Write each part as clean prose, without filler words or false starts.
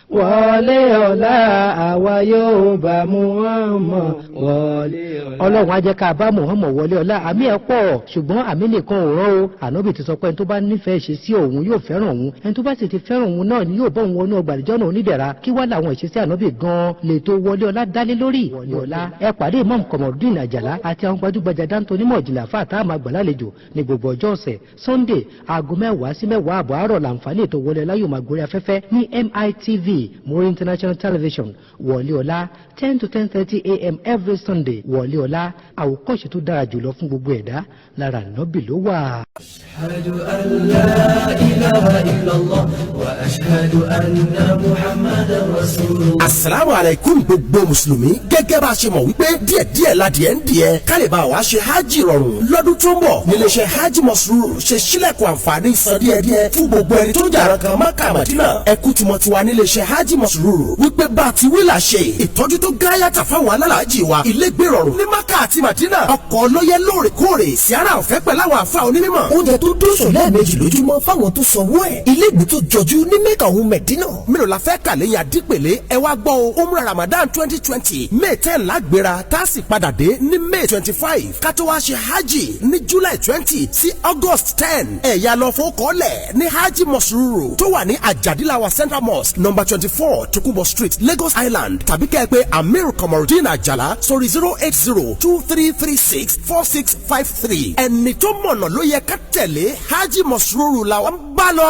wọlé ọlá àwa yóò bá Muhammad wọlé ọlá. Ọlọ́run á jẹ́ ká bá Muhammad wọlé ọlá. Àmì ẹ̀ pọ̀ ṣùgbọ́n àmì nìkan ò rán o. Ànábì ti sọ pé ẹni tó bá nífẹ̀ẹ́ ṣe sí òun yóò fẹ́ràn òun, ẹni tó bá sì ti fẹ́ràn òun náà ni yóò bọ́ òun wọnú ọgbà àdìjọ́ náà onídẹ̀ra. Kí wá làwọn ìṣesí Ànábì gan-an lè tó wọlé ọlá dálé lórí. Wọlé ọlá ẹ pàdé Imam Komorudeen Àjàlá àti àwọn gbajúgbajà dáńtó onímọ̀ ìjìnlẹ̀ àfáà tá a máa gbà lálejò ní gbogbo ọjọ́ ọ̀sẹ̀. Sunday aago 10 sí 10 àbọ̀ àárọ̀ làǹfààní ètò wọlé ọlá yóò máa gorí afẹ́fẹ́ ní MITV Muri International Television. Wọlé ọlá 10 to 10:30 a.m. every Sunday. Wọlé ọlá àwòkọ́ṣe tó dára jùlọ fún gbogbo ẹ̀dá lára Ànábì ló wà. Ashhadu an la ilaha illallah wa ashhadu anna Muhammadan rasulullah. Assalamu alaikum gbogbo mùsùlùmí. Gẹ́gẹ́ bá a ṣe mọ̀ wípé díẹ̀díẹ̀ ládìẹ ń díẹ̀ kálíbà wàá ṣe hajj rọrùn lọ́dún tó ń bọ̀ níléeṣẹ́ hajj Masrur ṣe sílẹ̀kùn àǹfààní san díẹ̀díẹ̀ fún gbogbo ẹni tó jàrán kan Mákà Mádínà. Ẹkú tí mo ti wà níléeṣẹ́ hajj Masrur wípé bá a ti wí là ṣe ìtọ́jú tó gáyàtà fáwọn alálàájì wa ilé gbé rọrùn ní Mákà àti Mádínà. Ọkọ̀ ọlọ́yẹ lóòrèkóòrè Sìárà ọ̀fẹ́ pẹ̀lú àwọn àfa onímọ̀. Oúnjẹ tó dóṣù lẹ́ẹ̀mejì lójúmọ́ fáwọn tó sanwó ẹ̀. Ilé ìgbé tó jọjú ní Mẹ́kà òun Mẹ̀dínà. Mélòó la fẹ́ kà lẹ́yìn Adípèlé ẹ wá gbọ́ o. Umrah Ramadan 2020 May 10 lágbéra tá a sì padà dé ní May 25. Ká tó wá ṣe hajj ní July 20 sí August 10. Ẹ̀yà lọ fowókọ́lẹ̀ ní hajj Masrur tó wà ní Ajadilawa Central Mosque number 24 Tokunbo Street Lagos Island tàbí kẹ́ ẹ pé Amir Komorudeen Àjàlá sórí 08023364653. Ẹni tó mọ̀nà ló yẹ ká tẹ̀lé hajj Masrur làwọn ń bá lọ.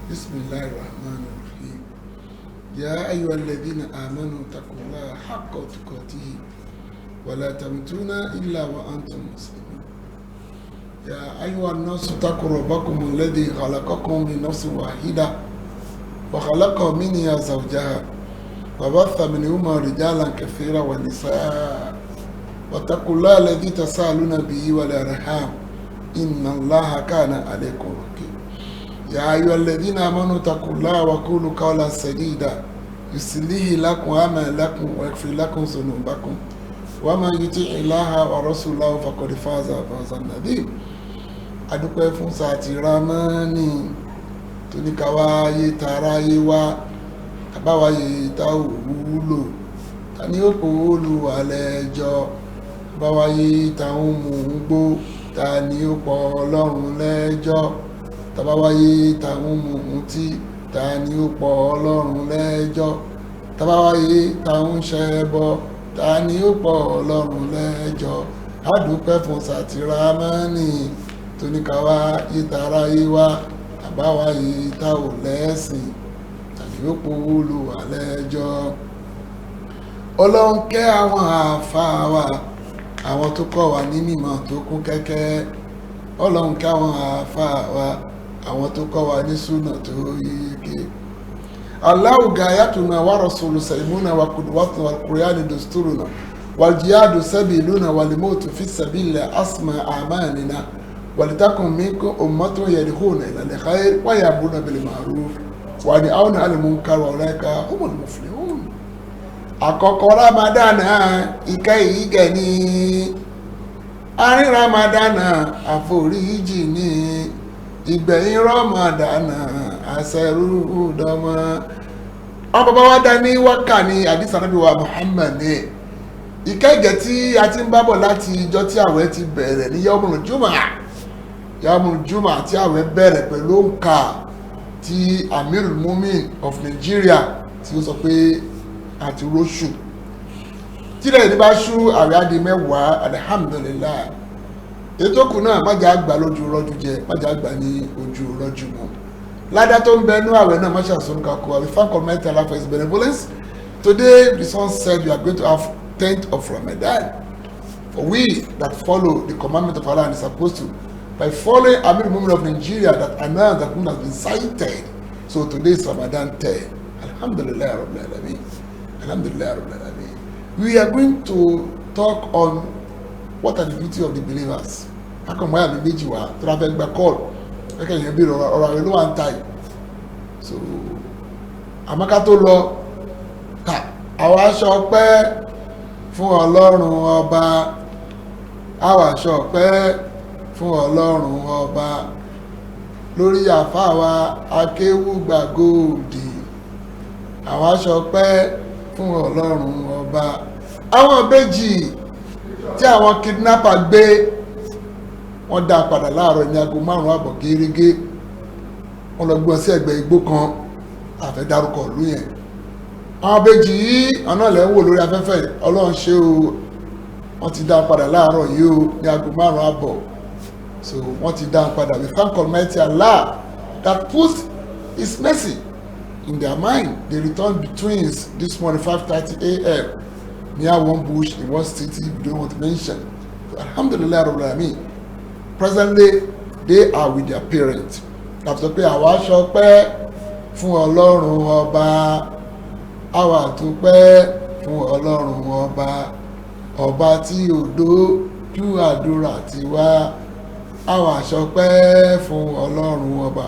Bismillahir Rahmanir Rahim. Ya ayyuhal ladhina amanu taqullaha haqqa tuqatih wa la tamutunna illa wa antum muslimun. Ya ayyuhan nasu taqu rabbakum alladhi khalaqakum min nafsin wahidah wa khalaqa minha zawjaha wa batha minhuma rijalan kathiran wa nisaa wattaqullaha alladhi tasaaluna bihi wal arham inna Allaha kana alaykum raqiba. يا أيها الذين آمنوا اتقوا الله وقولوا قولا سديدا يصلح لكم أعمالكم ويغفر لكم ذنوبكم ومن يطع الله ورسوله فقد فاز فوزا عظيما. adúpẹ́ fún sàtì ramani tó ní ká wáyé tàráyé wá àbáwáyé tá ò wúlò ta ni ó kó Olúwa lẹ́jọ́ àbáwáyé táwọn mú un gbó ta ni ó pọ̀ Ọlọ́run lẹ́jọ́ tabawaye táwọn mutí ta ni ó pọ̀ Ọlọ́run lẹ́jọ́ tabawaye táwọn ṣẹbọ ta ni ó pọ̀ Ọlọ́run lẹ́jọ́. Adúpẹ́ fún sàtì ramani tó ní ká wá yítara yí wá àbáwáyé tá ò lẹ́sìn ta ni ó pọ̀ Olúwa lẹ́jọ́. Ọlọ́run kẹ́ àwọn àáfàá wa àwọn tó kọ́ wa ní mímọ̀ tó kún kẹ́kẹ́. Ọlọ́run kẹ́ àwọn àáfàá wa àwọn tó kọ́ wa ní súnà tó yéké. Allahu gayatuna wa rasulu saimuna wa kudwatuna wal Qur'ani dusturuna wal jihadu sabiluna wal mautu fi sabili asma amanina walitakun minkum ummatun yad'una ila al-khair wa ya'muruna bil ma'ruf wa yanhauna 'anil munkar wa ulaika humul muflihun. Àkọ́kọ́ Ramadan ìkẹ́ ìgẹ̀ ni àárín Ramadan àforíjì ni ìgbẹ̀yìn Ramadan àṣẹrú dọ́mọ. Àwọn bàbá wa dá ní wákà ní àdìs Ànábì wa Muhammad ní ìkẹ́gẹ̀ tí a ti ń bábọ̀ láti ìjọ tí àwẹ̀ ti bẹ̀rẹ̀ ní Yawmul Jumu'ah tí àwẹ̀ bẹ̀rẹ̀ pẹ̀lú òǹkà tí Amirul Mu'minin of Nigeria tí ó sọ pé àti róṣù tí lẹ́yìn ní bá ṣú àwẹ̀ á di 10 alhamdulillah. Ètò kù náà májà àgbà lójú rọ́jú jẹ májà àgbà ní ojú rọ́jú mọ́. Ládá tó ń bẹ ní àwẹ̀ náà máṣe àsọ̀nùkà kó wa. We thank Almighty Allah for his benevolence. Today the sun said we are going to have 10th of Ramadan. For we that follow the commandment of Allah and is supposed to by following Amirul Mu'minin of Nigeria that announced that moon has been sighted. So today is Ramadan 10. Alhamdulillah Rabbil Alamin. Alhamdulillah Rabbil Alamin. We are going to talk on what are the duty of the believers. Akọ̀mọ́ àmì méjì wá tó rà fẹ́ gba kọ́ọ̀lù kẹ́kẹ́ yẹn bí ọ̀rọ̀ àwẹ̀ ló wà ń ta yìí. So àmọ́ká tó lọ ká àwọn aṣọ ọpẹ́ fún Ọlọ́run ọba àwọn aṣọ ọpẹ́ fún ọlọ́run ọba lórí àfáàwà akéwùgbà góòdì àwa ṣọpẹ́ fún ọlọ́run ọba. àwọn ìbejì tí àwọn kidnapper gbé wọ́n dá padà láàárọ̀ ní aago 5:00 gẹ́gẹ́ wọ́n lọ gbé wọn sí ẹgbẹ́ igbó kan àfẹ́ dárúkọ ìlú yẹn. àwọn ìbejì yìí ọ̀nà ilẹ̀ ń wò lórí afẹ́fẹ́ ọlọ́run ṣe o wọ́n ti dá padà láàárọ̀ yìí o ní aago 5:00 so wọ́n ti dá padà. We thank Almighty Allah that puts His mercy in their mind. They returned twins this morning 5:30 a.m. near one bush in one city we don't want to mention. Alhamdulillah Rabbil Alamin. Presently they are with their parents. After pé àwa ṣọpẹ́ fún ọlọ́run ọba àwa dúpẹ́ fún ọlọ́run ọba ọba tí ò dójú àdúrà ti wá àwa ṣọpẹ́ fún ọlọ́run ọba.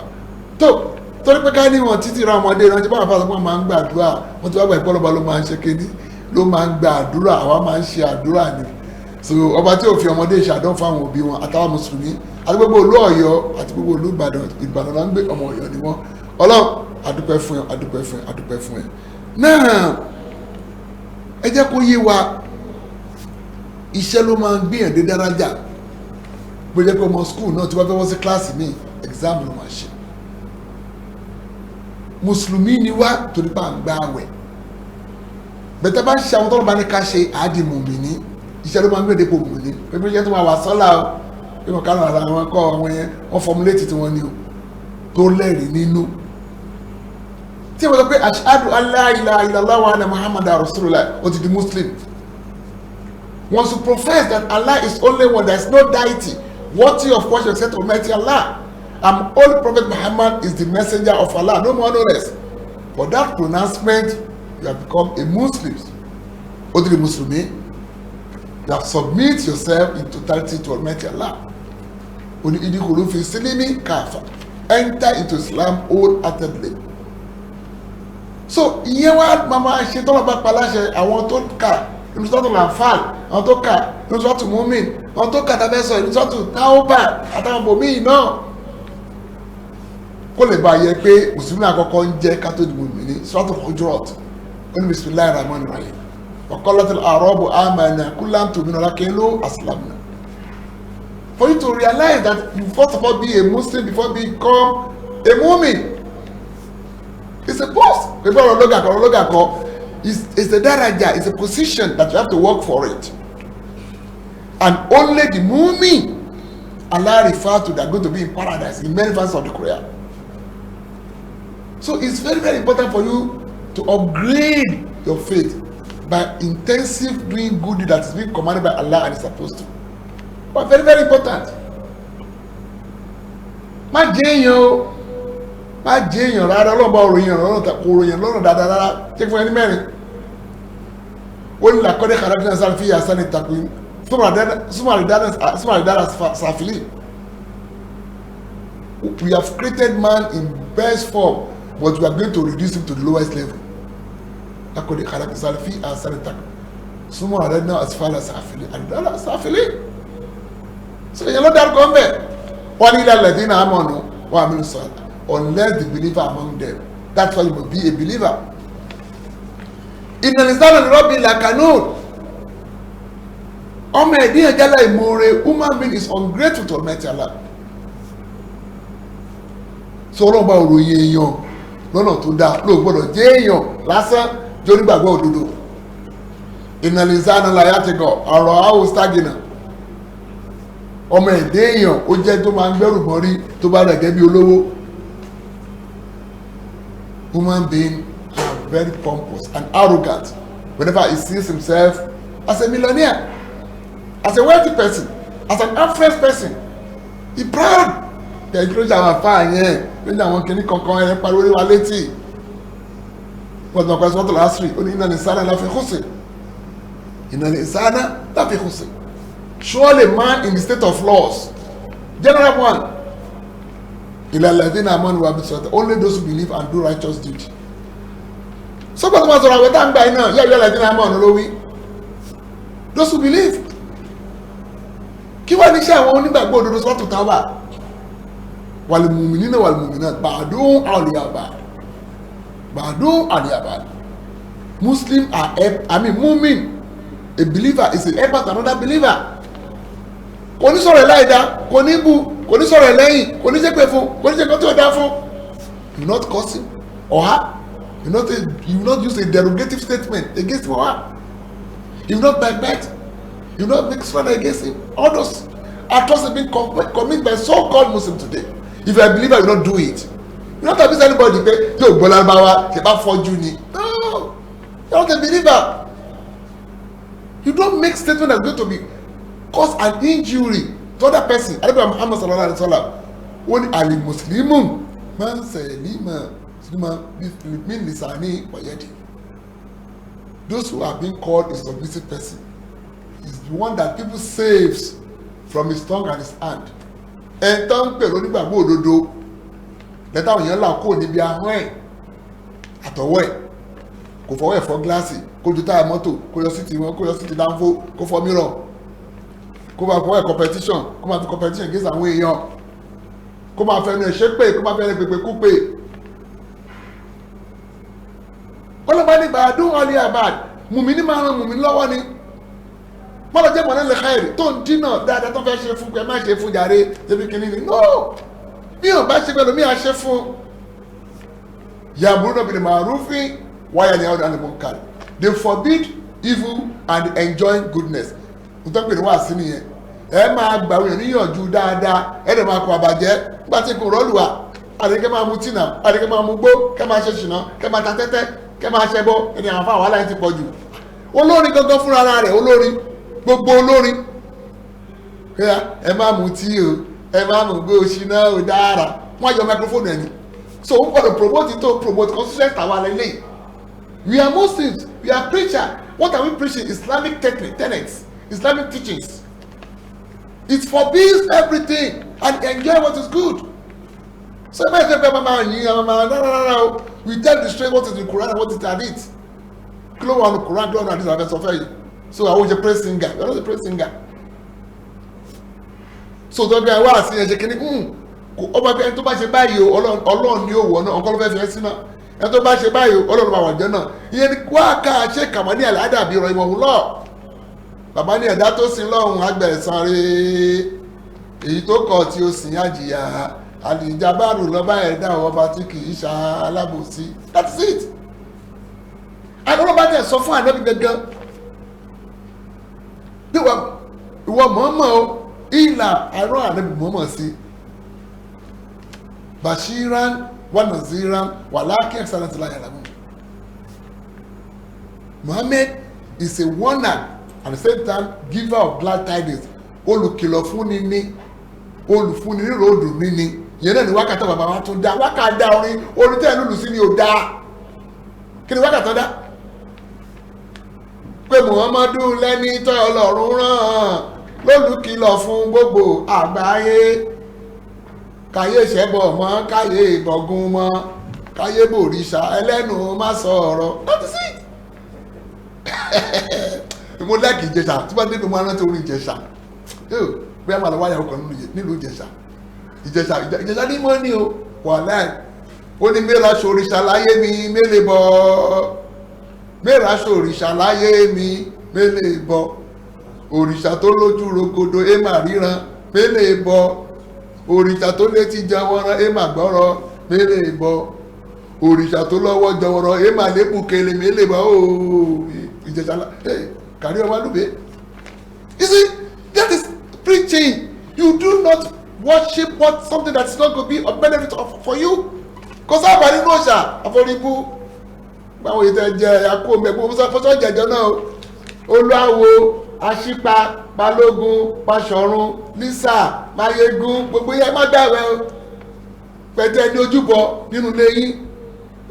Torí pé ká ní wọn títí ra ọmọdé ìrántí báwọn afásọpọ̀ máa ń gbàdúrà wọ́n ti wá gbà ìpọ́lọ́ba ló máa ń ṣe kéde ló máa ń gba àdúrà àwa máa ń ṣe àdúrà ni. So ọba tí ò fi ọmọdé ìṣàdán fún àwọn òbí wọn àtàwọn mùsùlùmí àti gbogbo olú Ọ̀yọ́ àti gbogbo olú Ìbàdàn náà ń gbé ọmọ Ọ̀yọ́ ni wọn. Ọlọ́run adúpẹ́ fún ẹ adúpẹ́ fún ẹ adúpẹ́ fún ẹ. Náà ẹ jẹ́ kó yé wa iṣẹ́ ló máa ń gbìyàn dé dárájà bó jẹ́ pé ọmọ skul náà tí wọ́n fẹ́ wọ́n sí kíláàsì míì exam ló máa ṣe. Mùsùlùmí ni wá torí bá ń gbá àwẹ̀ bẹ̀tẹ̀ bá ń ṣe àwọn tọ́lọ́ bá ní ká ṣe àádì mùmíní iṣẹ́ ló máa ń gbé dépò mùmíní pé iṣẹ́ tó máa wà sọ́là o pé wọ́n kárùn ara wọn kọ́ àwọn yẹn wọ́n fọmúlétì tí wọ́n ní o tó lẹ́rìí nínú. tí wọ́n sọ pé ashhadu an la ilaha illallah wa anna muhammadan rasulullah ó ti di muslim. Once you profess that Allah is only one, there is no deity worthy of worship except Almighty Allah, and only Prophet Muhammad is the messenger of Allah, no more no less. For that pronouncement, you have become a Muslim. Odiri Muslimi, you have submit yourself in totality to Almighty Allah. Oni idikulu fi silimi kafa. Enter into Islam wholeheartedly. So, ìyẹn wá mama ṣe tọ́lọ̀ bá paláṣẹ àwọn tó kà nínú sọ́tù Anfal, àwọn tó kà nínú sọ́tù Mumin, àwọn tó kà tàbẹ́sọ̀ nínú sọ́tù Tauba àtàwọn bòmíì náà. Kó lè bá yẹ pé Mùsùlùmí àkọ́kọ́ ń jẹ́ kátólì Mùmínì sọ́tù Hujurat. Ó ní Bismillahir Rahmanir Rahim. Wa qalatil a'rabu amanna qul lam tu'minu walakin aslamna. For you to realize that you first of all be a Muslim before become a Mu'min. It's a post. It's a daraja, it's a position that you have to work for it. And only the Mu'min Allah refers to that are going to be in paradise in many verses of the Quran. So it's very, very important for you to upgrade your faith by intensive doing good that is being commanded by Allah and is supposed to. But very, very important. Má jẹ́ èèyàn rárá ọlọ́ba òròyìn lọ́nà dáadáa jẹ́ fún ẹni mẹ́rin. Ó ní làkọ́dé kàdákínà sáà fi yàsá ní takùn súnmọ̀ àrídára sàfilì. We have created man in best form, but we are going to reduce him to the lowest level. Làkọ́dé kàdákínà sáà fi yàsá ní takùn súnmọ̀ àrídára sàfilì. So èèyàn ló dárúkọ ń bẹ̀. Wọ́n ní ilẹ̀ lẹ́dínà àmọ̀nù wọ́n àmì sọ̀rọ̀. Unless the believer among them. That's why you must be a believer. In the Islam and Rabbi Lakanun, human being is ungrateful to Almighty Allah. So ọlọ́run bá òròyìn èèyàn lọ́nà tó dáa ló gbọ́dọ̀ jẹ́ èèyàn lásán jẹ́ onígbàgbọ́ òdodo. Ìnàlìsánà láyàtìkọ̀ ọ̀rọ̀ àwọ̀ stagina. Ọmọ ẹ̀dẹ́ èèyàn ó jẹ́ tó máa ń gbẹ́rù mọ́rí tó bá rẹ̀ gẹ́gẹ́ bí olówó. Human beings are very pompous and arrogant whenever he sees himself as a millionaire, as a wealthy person, as an affluent person. He proud. There is no fire here. When I want to come and parole waleti. But no question to last week. Only in the sana la fi khusr. In the sana la fi khusr. Surely man in the state of laws. General one. Only those who believe and do righteous deeds. So but what's wrong with that by now? Yeah, those who believe. kí wọ́n ní iṣẹ́ àwọn onígbàgbọ́ òdodo sọ́tù táwà wàlùmùmìnínà wàlùmùmìnà bàdún àlìyàbà Muslim mumin a believer is a helper to another believer. Kò ní sọ̀rọ̀ láìda, kò ní bú, kò ní sọ̀rọ̀ lẹ́yìn, kò ní ṣépè fún, kò ní ṣe nǹkan tí ó dá fún. You not curse him or her. You not use a derogative statement against him or her. You not backbite. You not make slander against him. All those atrocities have been committed by so-called Muslims today. If you are a believer, you not do it. You not abuse anybody. Yo, Bolabawa, Keba Forjuni. No, you're not a believer. You don't make statement that's going to be cause an injury to other person. Ànábì Muhammad sallallahu alaihi wasallam wọ́n ní al-muslimu man salima min lisani wa yadi. Those who are being called a submissive person is the one that people saves from his tongue and his hand. Ẹ̀ tán pẹ̀lú onígbàgbọ́ òdodo lẹ́tà òyìn ńlá kò níbi ahọ́n ẹ̀ àtọwọ́ ẹ̀ kò fọwọ́ ẹ̀ fọ́ gíláàsì kó ju táyà mọ́tò kó yọ sí ti wọn kó yọ sí ti dánfó kó fọ́ mìíràn kó máa fọwọ́ ẹ̀ competition kó máa fi competition against àwọn èèyàn kó máa fẹnu ẹ̀ ṣépè kó máa fẹnu ẹ̀ pèpè kúpè. ọlọ́pàá ní gbàdún ọlẹ́ àbád mùmí ní máa ran mùmí lọ́wọ́ ni wọ́n lọ jẹ́ mọ̀lẹ́ lè káyèrè tó ń dínà dáadáa tó fẹ́ ṣe fún ẹ má ṣe fún jàre débi kìíní ni no bí ò bá ṣe pẹ̀lú mi à ṣe fún yàbúrú náà bìnnì màrúfin wáyà ní àwọn àlùmọ́ kan they forbid evil and enjoy goodness nítorí pé ní wàá sí nìyẹn ẹ máa gbà wọ́n níyànjú dáadáa ẹ dẹ̀ máa kọ àbàjẹ́ nígbà tí kò rọ́ọ̀lù wa àdéhùn máa mu tìǹà àdéhùn máa mu gbó kẹ́ máa ṣe ṣìnà kẹ́ máa ta tẹ́tẹ́ kẹ́ máa ṣẹbọ ẹni àwọn afáwọn aláìní ti pọ̀ jù olórin gangan fúnra ara rẹ̀ olórin gbogbo olórin ẹ máa mu tí o ẹ máa mu gbé oṣìnà ò dára wọ́n yọ microphone ẹni so wọ́n gbọ́dọ̀ promote it to promote constitution tàwa lẹ́lẹ́yìn. We are Muslims, we are preachers. What are we preaching? Islamic tenets, Islamic teachings. It forbids everything and enjoy what is good. So we tell the straight what is the Quran and what is the Hadith. Close on the Quran, close on the Hadith of faith. So I was a praise singer. You are not a praise singer. So don't be aware of saying, ọba bí ẹni tó bá ṣe báyìí Ọlọ́run ni ó wọ̀ náà ọkọ ló fẹ́ fi ẹ́ sí náà ẹni tó bá ṣe báyìí Ọlọ́run bá wà jẹ́ náà ìyẹn ni wá ká ṣe kàmá ní àládàbí ọ̀rọ̀ ìmọ̀ òun lọ bàbá ní ẹ̀dá tó sin lọ́hùn agbẹ̀sán rẹ̀ èyí tó kọ̀ tí ó sìn àjìyà àlìjábàrù lọ́ba ẹ̀dá ọba tí kì í ṣa alábòsí that's it. àdúrà sọ fún ànábì gangan bí ìwọ mọ̀ọ́mọ̀ o ìlà àrùn ànábì mọ̀ọ́mọ̀ sí bashiran wa naziran walakin aksarati la ya'lamun. Muhammad is a warner and at the same time giver of glad tidings. Olùkìlọ̀ fúnni ní olùfúnni ní ròdù níní yẹn náà ni wákàtí bàbá wa tún dá wákàtí dá orin tẹ́ ẹ̀ lùlù sí ni ò dá kí ni wákàtí dá pé Muhammadu lẹ́ni tọ́ Ọlọ́run rán lólùkìlọ̀ fún gbogbo àgbáyé káyé ṣẹbọ mọ́ káyé ìbọ̀gún mọ́ káyé bòrìṣà ẹlẹ́nu má sọ ọ̀rọ̀ that is it. Mo lẹ́kì Ìjẹ̀ṣà tí wọ́n débi mo rántí orí Ìjẹ̀ṣà bí a máa lọ wáyà ọkọ̀ nílùú Ìjẹ̀ṣà ní mọ́ ní o wà láì ó ní mẹ́ra ṣòrìṣà láyé mi mẹ́lẹ̀ bọ́ mẹ́ra ṣòrìṣà láyé mi mẹ́lẹ̀ bọ́ òrìṣà tó lójú rogodo ẹ mà ríran mẹ́lẹ̀ bọ́ òrìṣà tó létí jẹwọ́rọ́ ẹ mà gbọ́rọ̀ mẹ́lẹ̀ bọ́ òrìṣà tó lọ́wọ́ jọwọ́rọ́ ẹ mà lébù kele mẹ́lẹ̀ bọ́ ooo Ìjẹ̀ṣà kàrí ọmọ lùbẹ́. You see, that is preaching. You do not worship what something that is not going to be of benefit for you. Because I'm a notion of Oribu. Báwo yìí tẹ jẹ akó mẹ́gbọ́n fọ́sọ́ jẹjọ náà Olúawo Aṣípa Balógun Baṣọ̀run Lísà Máyégún gbogbo yẹn má dáwẹ́ o pẹ̀tẹ́ ní ojúbọ nínú lẹ́yìn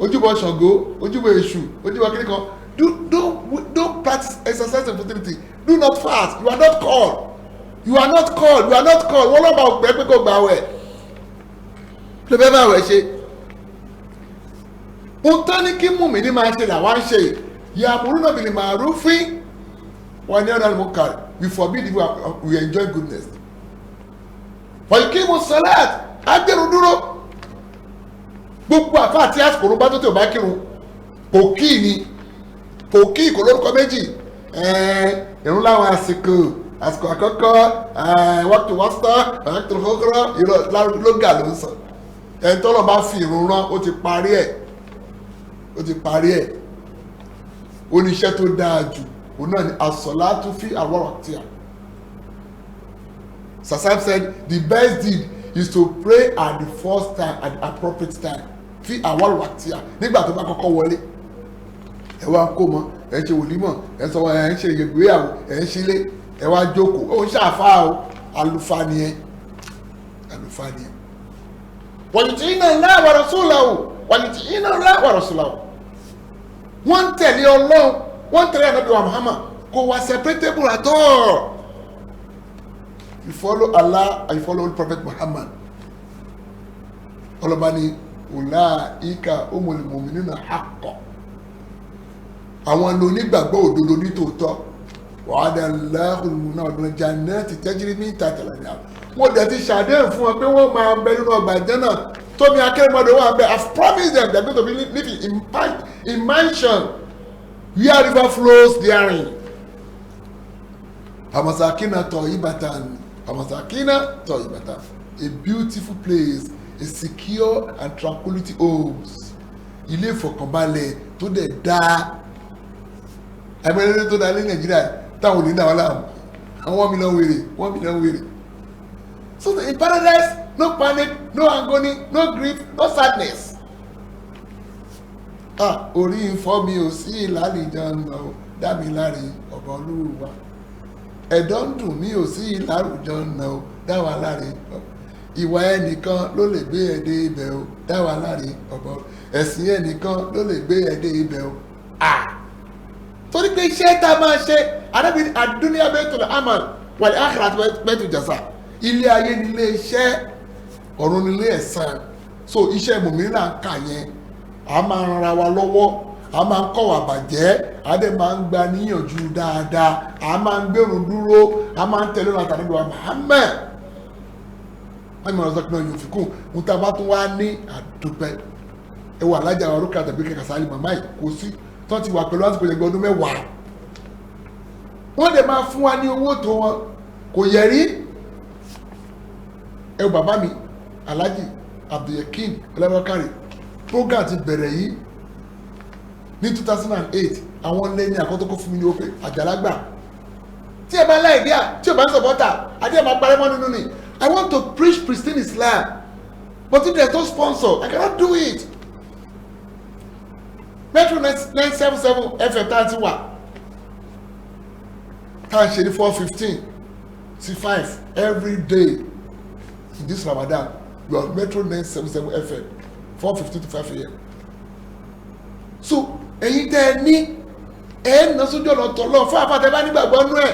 ojúbọ Ṣàngó ojúbọ Èṣù ojúbọ kíníkan. Don't practice exercise and fertility. Do not fast. You are not called. You are not called. You are not called. Wọ́n lọ́ba ọ̀pẹ́ pé kò gbà wẹ̀. Ṣé bẹ́ẹ̀ bá wẹ̀ ṣe? Ohun tó ní kí mùmí ní máa ṣe làwọn ń ṣe. Ya'muruna bil ma'rufi wa yanhauna 'anil munkar. We forbid evil. We enjoy goodness. wọ́n kí mo sọ́láàtì agbẹ̀rún dúró gbogbo àfa àti àsìkò ló bá tó tẹ̀ ọ́ bá kírun kò kí ni kò kí kò lórúkọ méjì ìrún láwọn àsìkò àkọ́kọ́ wọ́pù wọ́sítọ́ wọ́pù kọ́kọ́rọ́ lóga ló ń sọ ẹni tọ́lọ̀ bá fi ìrún rán ó ti parí ẹ̀ oníṣẹ́ tó dáa jù òun náà ni as-salatu fi awwaqtiha. Sasam said the best deed is to pray at the first time at the appropriate time fi awwaqtiha nígbà tó bá kọ́kọ́ wọlé ẹ wá kó mọ ẹ ṣe wòlímọ̀ ẹ sọ ẹ ń ṣe ìgbéyàwó ẹ ń ṣílé ẹ wá jókòó ó ń ṣàfáà o àlùfáà nìyẹn wọ̀nyìntìyínà ńlá wa rasulahu wọ̀nyìntìyínà ńlá wa rasulahu wọ́n tẹ̀lé ọlọ́run wọ́n tẹ̀lé ànábì wa Muhammad kò wá separatable at all. You follow Allah and you follow the Prophet Muhammad. ọlọ́ba ni ulaika umul mu'minuna haqqan àwọn ló nígbàgbọ́ òdodo ní tòótọ́ wa'ada Allahul mu'minina jannati tajri min tahtiha al-anhar wọ́n dẹ̀ ti ṣàdéhùn fún wọn pé wọ́n máa bẹ nínú ọgbà Àlùjánnà tómi akérèmọdé wà bẹ. I've promised them they're going to be living in mansion where river flows therein. Amasakina tayyibatan a beautiful place, a secure and tranquility homes. Ilé ìfọ̀kànbalẹ̀ tó dẹ̀ dáa. Ẹgbẹ́rẹ́ tó dáa ní Nàìjíríà táwọn olè náà wà láàmú. Àwọn 1 million wèrè. So in paradise, no panic, no agony, no grief, no sadness. Orí ìfọ́ mi ò sí ìlàlìjọ́nà dá mi láre ọ̀bọ̀ Olúwa. Ẹ̀dọ̀ ń dùn mí ò sí ìlàlìjọ́nà dá wa láre. Ìwà ẹnìkan ló lè gbé ẹ̀dẹ́ ibẹ̀ o dá wa láre ọ̀bọ̀. Ẹ̀sìn ẹnìkan ló lè gbé ẹ̀dẹ́ ibẹ̀ o. Torí pé iṣẹ́ tá a máa ṣe arábìnrin àdúnyà baitul amal wal akhiratu baitul jaza. Ilé ayé ni ilé iṣẹ́, ọ̀run ni ilé ẹ̀san. So iṣẹ́ mòmìnira là ń kà yẹn a máa ń ra wa lọ́wọ́, a máa ń kọ́ wa bàjẹ́, a dẹ̀ máa ń gba níyànjú dáadáa, a máa ń gbèrú dúró, a máa ń tẹ̀lé ọ̀nà àtàlẹ́ wa Muhammad. Wọ́n mi ọ̀rọ̀ náà yóò fi kún un tá a bá tún wá ní àdúpẹ́. Ẹ wà lájà wa rúkà tàbí kẹ̀kẹ́ sáré màmá yìí kò sí tó ti wà pẹ̀lú àsìkò ìgbẹ́ ọdún 10. Wọ́n dẹ̀ máa fún wa ní owó tó wọn kò yẹ rí. Ẹ wò bàbá mi Alhaji Abdulyakin Ọlọ́rọ̀kárì program ti bẹ̀rẹ̀ yìí ní 2008 àwọn lẹ́ni àkọ́tọ́kọ́ fún mi ní òfin àjàlágbà tí ẹ bá láìdíà tí ò bá ń sọ̀pọ́tà àti ẹ̀ máa parẹ́ mọ́ nínú ni. I want to preach pristine Islam but if there is no sponsor I cannot do it. Metro 977 FM tá a ti wà tá a ṣe ní 4:15 sí 5 every day in this Ramadan we are Metro 977 FM 4:15 to 5 AM. So ẹ̀yin tẹ́ ẹ ní ẹ̀ ń ná sójú ọ̀nà tọ̀lọ́ fún àfàtẹ́ bá nígbàgbọ́ nú ẹ̀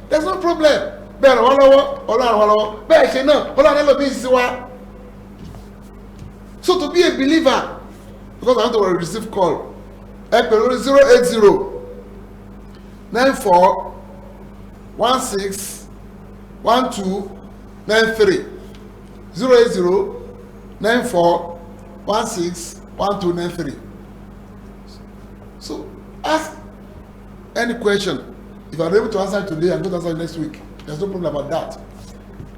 there is no problem bẹ́ẹ̀ ràn wọ́n lọ́wọ́ Ọlọ́run wọ́n lọ́wọ́ bẹ́ẹ̀ ṣe náà Ọlọ́run ẹ̀ lọ bí ìsí wa. So to be a believer because I want to receive call ẹ pè lórí 080-94-16-12-93 080-94-16-12-93. So ask any question. If I'm able to answer today, I'm going to answer next week. There's no problem about that.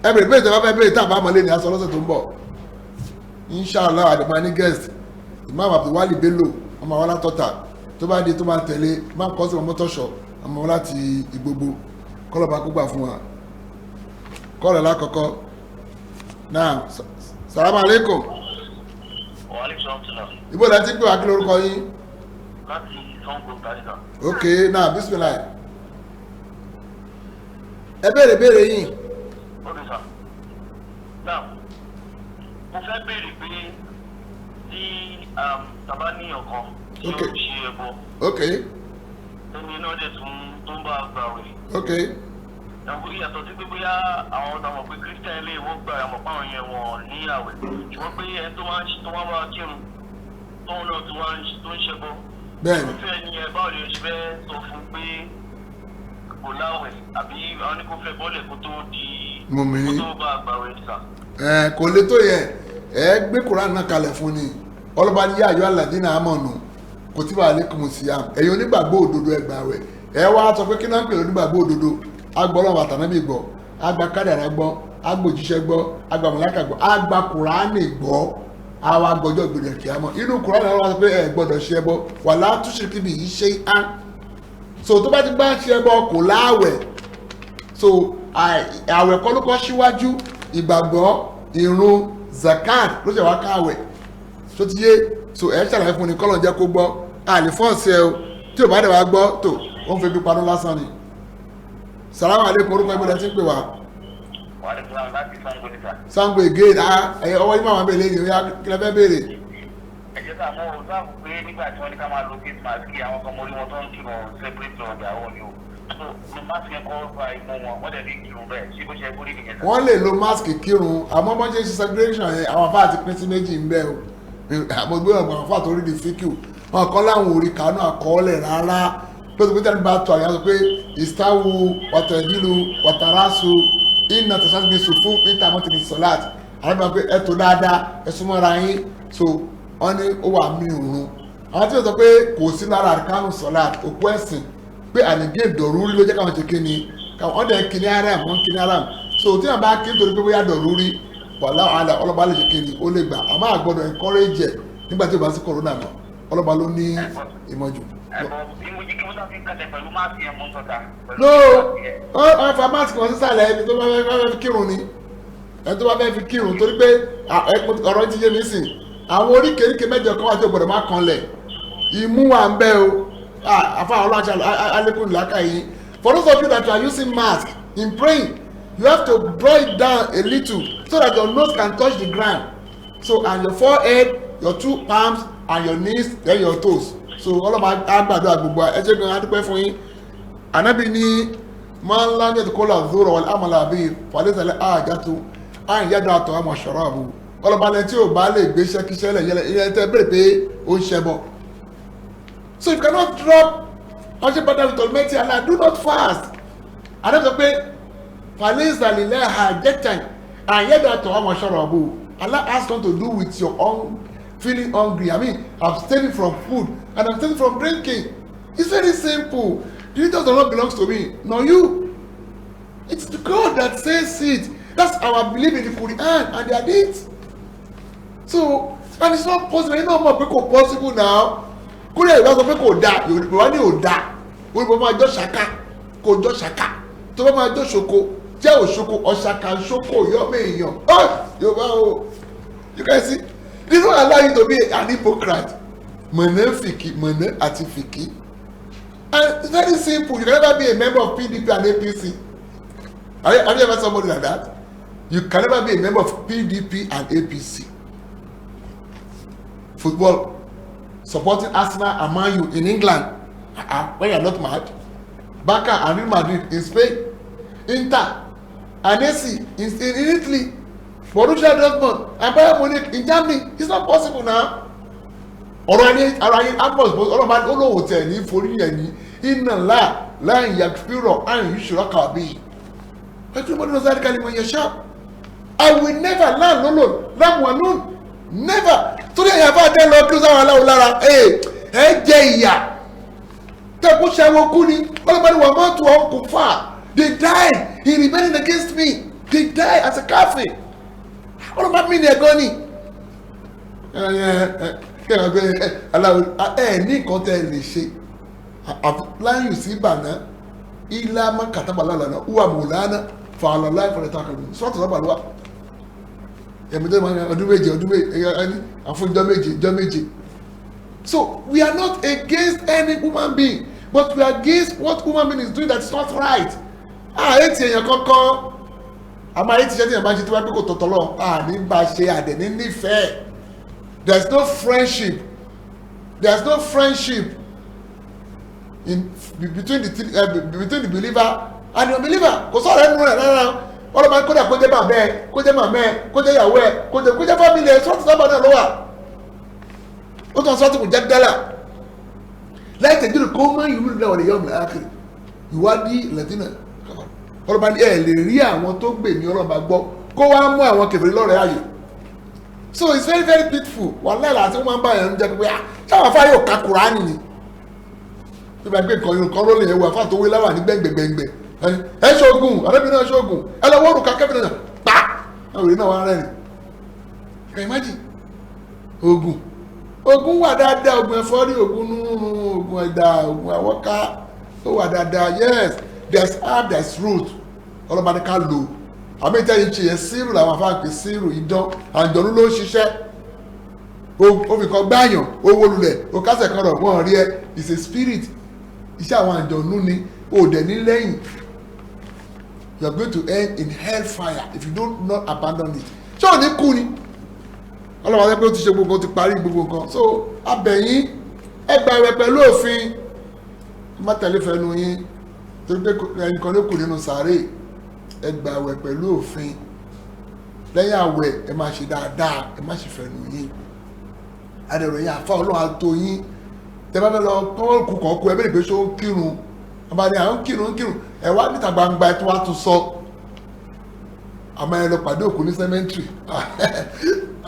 Every day, every time I'm going to answer tomorrow. Inshallah, my guest, Imam Abdulwali Bello, ọmọ wọn látọ̀tà tó bá dé tó máa tẹ̀lé máa kọ́ sí ọmọ tọ́ṣọ̀ ọmọ wọn láti Ìgbogbo kọ́lọ̀bá gbogbo fún wa kọ́lọ̀ lákọ̀ọ́kọ́ náà salamu alaikum. Wa alaikum salam. Ibo láti pè wá kí lórúkọ yín. Láti Sango Tàríkà. Ok náà bismillah ẹ béèrè yín. Ok sir. Now mo fẹ́ béèrè pé tí tàbá ní ọ̀kan tí ó ṣe ẹbọ. Ok. Ẹni náà dẹ̀ tún bá gbà wẹ̀. Ok. Ẹ̀wọ̀n yàtọ̀ sí pé bóyá àwọn ọ̀nà mọ̀ pé Christian ilé ìwọ́n gbà àmọ̀ páwọn yẹn wọ̀n ní àwẹ̀. Ṣùgbọ́n pé ẹni tó máa bá kírun tóun náà tó ń ṣẹbọ. Bẹ́ẹ̀ni. Mo fẹ́ ní ẹ báwo ni o ṣe fẹ́ sọ fún pé kò láwẹ̀ àbí àwọn ní kò fẹ́ bọ́ọ̀lẹ̀ kó tó di mùmínì kó tó bá gbà wẹ̀ sà. kò lè tó yẹ gbé Quran náà kalẹ̀ fún ni ọlọ́ba ní yáyọ aládínà amọ̀nù kutiba alaykumu siyam ẹ̀yin onígbàgbọ́ òdodo ẹgbàáwẹ̀ wá sọ pé kí náà ń pè onígbàgbọ́ òdodo agbọ́lọ́wọ́ àtànábì gbọ́ agba kádàrá gbọ́ agbòjíṣẹ́ gbọ́ agba mọ̀láka gbọ́ agba Quran gbọ́ àwọn agbọ́jọ́ gbèrè kíámọ̀ inú Quran náà wá sọ pé ẹ gbọ́dọ̀ ṣe ẹbọ wala tushriku bihi shay'an so tó bá ti bá ṣe ẹbọ kò láàwẹ̀ so àwẹ̀ kọ́ ló kọ́ síwájú ìgbàgbọ́ ìrun zakat ló ṣe wá káwẹ̀ tó ti yé so ẹ ṣàlàyé fún ni kọ́lọ̀ jẹ́ kó gbọ́ àlìfọ́ọ̀sì ẹ o tí ò bá dẹ̀ wá gbọ́ tó ó ń fi bí panú lásán ni. Salamu alaikum orúkọ ìbúdá tí ń pè wá. Sango again ọwọ́ yìí máa wà bẹ̀rẹ̀ yìí kí lẹ fẹ́ béèrè. ẹ̀jẹ̀ sá mọ́ òun sáà pé nígbà tí wọ́n ní ká máa lo face mask kí àwọn kan mórí wọn tó ń kírun separate ọ̀gá wọn ni o so ní mask yẹn kọ́ fa imú wọn wọ́n dẹ̀ bí kírun bẹ́ẹ̀ ṣé bó ṣe kó rí nìyẹn. wọ́n lè lo mask kírun àmọ́ bọ́n ṣe ṣe segregation yẹn àwọn afá àti pín sí méjì ń bẹ o àmọ́ gbé ọ̀gbọ̀n afá tó rí di fíkìú wọn kọ́ láwọn orí kanú àkọọ́lẹ̀ rárá pé tó pété bá tó àyà sọ pé ìstáwù wàtẹ̀dílù wàtàrásù iná tẹ̀sán-gbèsù fún ìtàmọ́tìmí sọ́láàtì àrẹ́bà pé ẹ tó dáadáa ẹ súnmọ́ra yín so wọ́n ní ó wà mí òun àwọn tí wọ́n sọ pé kò sí lára àríkánù sọ́láàtì òkú ẹ̀sìn pé ànígé dọ̀rúrí ló jẹ́ káwọn ṣe kíni káwọn ọ̀dẹ̀ kíní aram wọ́n kíní aram so tí wọ́n bá kí nítorí pé bóyá dọ̀rúrí wàhálà àlà ọlọ́ba lè ṣe kíni ó lè gbà àmọ́ àgbọ̀dọ̀ encourage ẹ̀ nígbà tí ó bá sí corona mọ́ ọlọ́ba ló ní ìmọ̀jù. no wọ́n fa máàsì wọn sísàlẹ̀ ẹni tó bá fẹ́ fi kírun ni ẹni tó bá fẹ́ fi kírun torí pé ọ̀rọ̀ ti yé mi sìn àwọn oríkèéríkèé mẹ́jọ kan wà tí ó gbọ́dọ̀ má kanlẹ̀ imú wa ń bẹ o afa ọlọ́àṣà alẹ́kùn làákà yìí for those of you that are using mask in praying you have to draw it down a little so that your nose can touch the ground so and your forehead your two palms and your knees then your toes so ọlọ́mọ agbàdo àgbègbè ẹ̀jẹ̀ gan adúpẹ́ fún yín anabi ní máa ń lá ní ẹ̀dùkọ́lá zoro wal amala bíi falẹ́sẹ̀lẹ̀ àjàtú àyìn yàdọ̀ àtọ̀ àmọ̀ ṣọ̀rọ̀ àbò ọlọ́mọ alẹ́ tí ò bá lè gbé ṣẹ́kíṣẹ́ lẹ̀ yẹlẹ̀ tẹ́ bẹ̀rẹ̀ pé ó ń ṣẹbọ. So you cannot drop ọṣẹ padà with almighty Allah do not fast anabi sọ pé falẹ́sẹ̀lẹ̀ àjẹtàn àyìn yàdọ̀ àtọ̀ àmọ̀ ṣọ̀rọ̀ àbò Allah ask you to do with your own feeling hungry, abstaining from food and abstaining from drinking. It's very simple. Jesus does not belong to me, nor you. It's the God that says it. That's our belief in the Quran and the Hadith. So, and it's not possible. You know more people possible now. Kúrẹ́ ìwà sọ pé kò dáa, Yorùbá ní ò dáa. Olùbọ̀ máa jọ ṣàká, kò jọ ṣàká. Tó bá máa jọ ṣoko, jẹ́ òṣoko, ọ̀ṣàkà ṣoko, yọ́mọ èèyàn. Yorùbá o, you can see. They don't allow you to be an hypocrite. Mọ̀nà àti fìkì. And it's very simple. You can never be a member of PDP and APC. Have you ever somebody like that? You can never be a member of PDP and APC. Football, supporting Arsenal and Man U in England, when you are not mad. Barca and Real Madrid in Spain. Inter and AC in Italy. Borussia Dortmund and Bayern Munich in Germany. It's not possible now. Ọ̀rọ̀ ayé Amos ọ̀rọ̀ máa olówó tẹ̀ ní forí ẹ̀ ní iná láàyè yàtúrọ̀ àyìn ìṣòro kàbí. Everybody knows that when you're sharp. I will never learn alone. Never. Torí ẹ̀yà bá dé lọ kí ó sáwọn aláwọ̀ lára ẹ jẹ ìyà. Tẹ̀kú ṣẹ́wọ́ kú ni ọlọ́mọdé wà mọ́ tó ọkùn fà. They died in rebelling against me. They died as a kafir. Ọlọ́mọdé mi ni ẹ̀gọ́ ni. Aláwọ̀ ní nǹkan tẹ́ lè ṣe. Láyùn sí bàná ilá má kàtàbà lálàá wà mọ̀lánà fàlọ́lá ìfọ̀rẹ̀tàkàlù sọ́ọ̀tù lọ́bà lọ́wà. Ẹ̀mí tó máa ọdún méje àfún ìjọ méje. So we are not against any human being, but we are against what human being is doing that is not right. Ètì èèyàn kankan àmọ́ ètì iṣẹ́ tí èèyàn bá ń ṣe tí wọ́n pé kò tọ̀tọ̀ lọ ní bá ṣe àdẹ̀ní nífẹ̀ẹ́. There is no friendship. There is no friendship between the believer and the unbeliever. Kò sọ̀rọ̀ ẹnu rẹ̀ rárá. Wọ́n lọ máa ń kódà kó jẹ́ màmá ẹ̀, kó jẹ́ màmá ẹ̀, kó jẹ́ ìyàwó ẹ̀, kó jẹ́ fámìlì ẹ̀, sọ́ọ̀tì sábà náà ló wà. Ó tàn sọ́ọ̀tì kò jẹ́ dálà. Láì tẹ̀jú kó mọ́ ìlú náà wọlé yọ̀ọ̀mù láàkiri. Ìwádìí lẹ́tínà. Wọ́n lọ máa ń lè rí àwọn tó gbè ní ọlọ́ba gbọ́ kó wá mú àwọn kèfèrí lọ́rẹ̀ẹ́ ayò so it's very very beautiful wàhálà àti wọn máa ń bá yẹn ń jẹ pé sáwọn afá yóò ka Kùránì ni bí wọ́n gbé nǹkan ló lè yẹ wọ afá tó wé láwà ní gbẹ̀ngbẹ̀ngbẹ̀ ẹ ṣoògùn arábìnrin náà ṣoògùn ẹ lọ wọ́ọ̀rù ká kẹ́fìnrin náà pa àwọn òrìn náà wá rẹ́rìn can you imagine oògùn wà dáadáa oògùn ẹ̀fọ́rí oògùn nínú oògùn ẹ̀dá oògùn àwọ́ká ó wà dáadáa yes there's herb there's root ọlọ́ba ní ká lò àmì ìtẹ́yìn ṣe yẹn sírù làwọn afáàpè sírù idán àjọ̀nú ló ń ṣiṣẹ́ ó fi kan gbáyàn ó wó lulẹ̀ ó kásẹ̀ kan rọ̀ wọ́n rí ẹ it's a spirit iṣẹ́ àwọn àjọ̀nú ni ó dẹ̀ ní lẹ́yìn you are going to end in hell fire if you don't not abandon it ṣé ò ní kú ni ọlọ́wọ́ sẹ́pẹ́ ó ti ṣe gbogbo ó ti parí gbogbo nǹkan so abẹ̀yìn ẹgbà rẹ̀ pẹ̀lú òfin má tẹ̀lé fẹ́nu yín torí pé ẹnìkan ló kù nínú sàárè ẹgbà rẹ̀ pẹ̀lú òfin lẹ́yìn àwẹ̀ ẹ máa ṣe dáadáa ẹ má ṣe fẹ́nu yín adẹ̀rọ̀ yín àfa ọlọ́run àtò yín tẹ bá fẹ́ lọ kọ́ kú kọ́ kú ẹ bẹ́ẹ̀ pé ṣó ń kírun àbáni àwọn kírun ẹ wá níta gbangba ẹ tó wá tún sọ àmọ́ ẹ lọ pàdé òkú ní sẹ́mẹ́ntìrì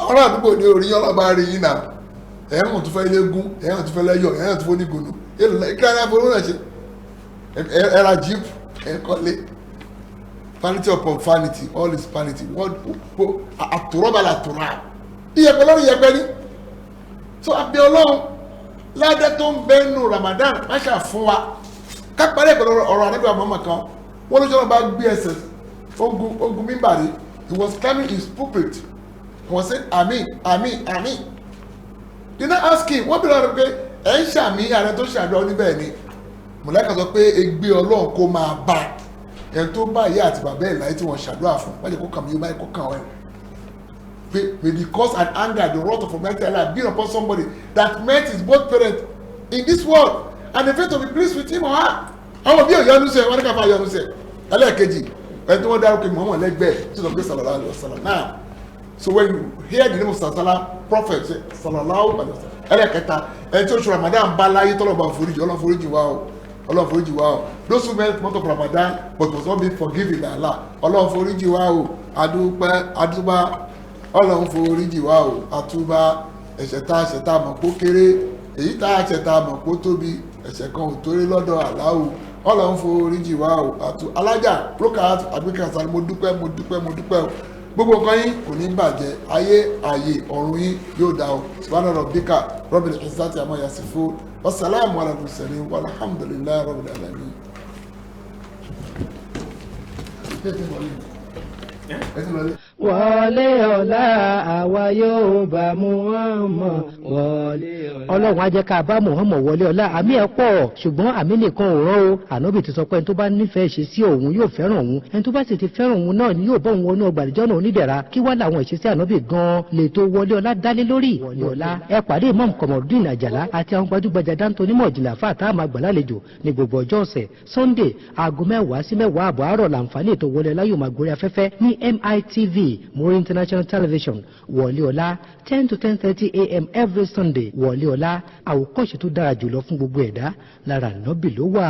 ọ̀rọ̀ àdúgbò ní orí yọ́n lọ́ba rí yín náà ẹ̀yàn tó fẹ́ légún ẹ̀yàn tó fẹ́ lẹ́yọ̀ ẹ̀yàn tó fẹ́ nígùnù kíláàrí àbúrò náà ṣe ẹ̀ra jíìpù ẹ̀kọ́lé vanity upon vanity all is vanity àtòrọ́bàlà àtòrà iyẹ̀pẹ̀ lórí iyẹ̀pẹ̀ ní so àbí ọlọ́run ládẹ́ tó ń bẹ́nu Ramadan má ṣà fún wa kápẹ́rẹ́ ìpẹ̀lú ọ̀rọ̀ àdúgbò àmọ́mọ́ kan wọ́n ló ṣọ́nà bá gbé ẹsẹ̀ ogun mímbàrí he was climbing his pulpit he was saying amen amen amen you know ask him wọ́n bẹ̀rẹ̀ rẹ̀ pé ẹ̀ ń ṣàmì ààrẹ tó ṣàdúrà oníbẹ̀ ni mọ̀lẹ́kà sọ pé ègbé ọlọ́run kó máa bá ẹni tó bá ìyá àti bàbá ẹ̀ láyé tí wọ́n ṣàdúrà fún wájú kó kàn mí báyìí kó kàn ọ́ ẹ̀ pé may the cause and anger the wrath of Almighty Allah be upon somebody that met his both parents in this world and the faith to be pleased with him or her àwọn bí òyìnbó ṣe wọn ní ká fà yọnu ṣe ẹlẹ́ẹ̀kejì ẹni tí wọ́n dárúkọ Muhammad lẹ́gbẹ̀ẹ́ tí wọ́n gbé sallallahu alaihi wasallam now so when you hear the name of sallallahu prophet say sallallahu alaihi wasallam ẹlẹ́ẹ̀kẹta ẹni tí ó ṣe Ramadan bá láyé tọ́lọ́ba foríjì Ọlọ́run foríjì wa o Ọlọ́run foríjì wa o those who made month of Ramadan but was not being forgiven by Allah Ọlọ́run foríjì wa o adúpẹ́ Ọlọ́run foríjì wa o àtúbà ẹ̀ṣẹ̀ tá a mọ̀ kó kéré èyí tá a ṣẹ̀ tá a mọ̀ kó tóbi ẹ̀ṣẹ̀ kan ò torí lọ́dọ̀ Allah Ọlọ́run foríjì wa o alájà prokat àgbékàsá mo dúpẹ́ o gbogbo nǹkan yín kò ní bàjẹ́ ayé ààyè ọ̀run yín yóò dá o subhana rabbika rabbil izzati amma yasifun wassalamu ala mursalin walhamdulillahi rabbil alamin. wọlé ọ̀la àwa yóò bá Muhammad wọlé ọ̀la. ọlọ́run á jẹ́ ká bá Muhammad wọlé ọ̀la àmì ẹ̀ pọ̀ ṣùgbọ́n àmì nìkan ò rán o ànábì ti sọ pé ẹni tó bá nífẹ̀ẹ́ ṣe sí òun yóò fẹ́ràn òun ẹni tó bá sì ti fẹ́ràn òun náà ni yóò bọ́ òun wọnú ọgbà àdìjọ́ náà onídẹ̀ra kí wá làwọn ìṣesí ànábì gan-an lè tó wọlé ọ̀la dálé lórí wọlé ọ̀la ẹ pàdé Imam Komorudeen Àjàlá àti àwọn gbajúgbajà dáńtó onímọ̀ ìjìnlẹ̀ àfáà máa gbà lálejò ní gbogbo ọjọ́ ọ̀sẹ̀ Sunday aago 10 sí 10 àbọ̀ àárọ̀ làǹfààní ètò wọlé ọ̀la yóò máa gorí afẹ́fẹ́ ní MITV Muri International Television wọlé ọ̀la 10 to 10:30 a.m. every Sunday wọlé ọ̀la àwòkọ́ṣe tó dára jùlọ fún gbogbo ẹ̀dá lára ànábì ló wà.